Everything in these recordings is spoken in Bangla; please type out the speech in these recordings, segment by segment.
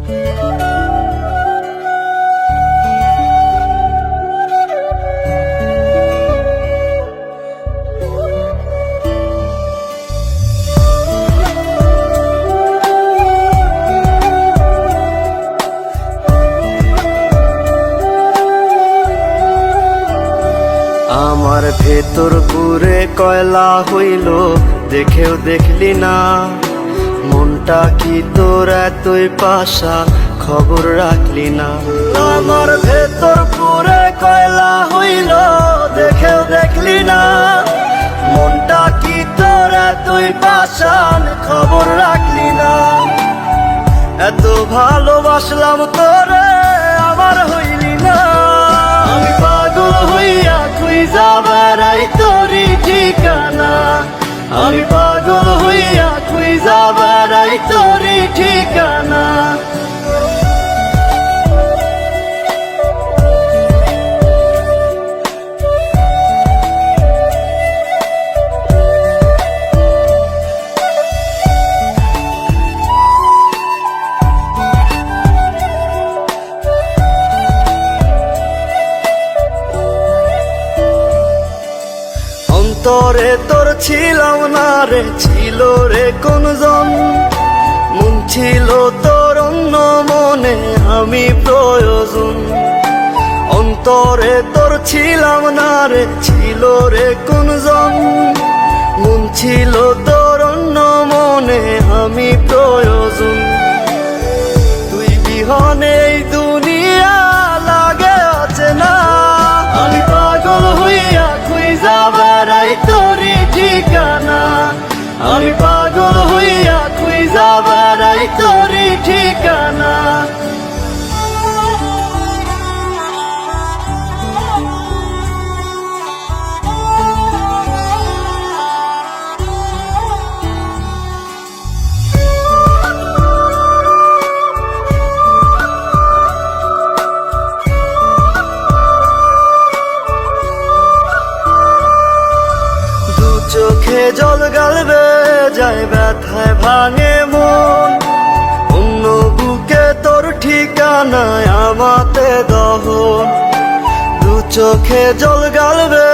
আমার ভেতর পুরে কয়লা হইল, দেখেও দেখলি না। মনটা কি তোর এতই পাশা, খবর রাখলি না। আমার ভেতর পুরে কয়লা হইল, দেখেও দেখলি না। মনটা কি তোর এতই পাশান, খবর রাখলি না। এত ভালোবাসলাম তোরে, আমার হইলি না। আমি পাগল হইয়া খুঁজা বেড়াই তোরি ঠিকানা। আমি পাগল হইয়া খুঁজা বেড়াই তোরি ঠিকানা। অন্তরে তোর ছিলাম না রে, ছিল রে কোনজন। মন ছিল তোর অন্য মনে, আমি প্রয়োজন। অন্তরে তোর ছিলাম না রে, ছিল রে কোনজন। মন ছিল তোর অন্য মনে, আমি প্রয়োজন। তুই বিহনে এই দুনিয়া লাগে অচেনা। আমি পাগল হইয়া খুঁজা বেড়াই তোরি ঠিকানা। আমি পাগল হইয়া খুঁজা বেড়াই তোরি ঠিকানা। চোখে জল গালবে যায়, ব্যথায় ভাঙে মন। অন্য বুকে তোর ঠিকানায় আমাতে দহন। দু চোখে জল গালবে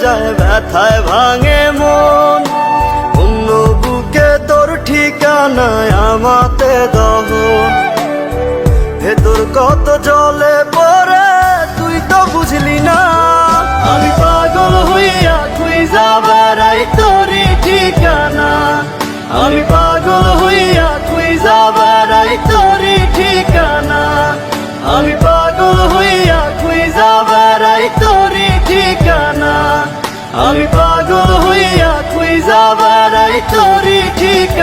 যায়, ব্যথায় ভাঙে মন। অন্য বুকে তোর ঠিকানায় আমাতে দহন। ভেতর কত জলে পড়ে তুই তো বুঝলি না। আমি পাগল হইয়া খুঁজা বেড়াই তোরি ঠিকানা। আমি পাগল হইয়া খুঁজা বেড়াই তোরি ঠিকানা। আমি পাগল হইয়া খুঁজা বেড়াই তোরি ঠিকানা। আমি পাগল হইয়া খুঁজা বেড়াই তোরি ঠিকানা।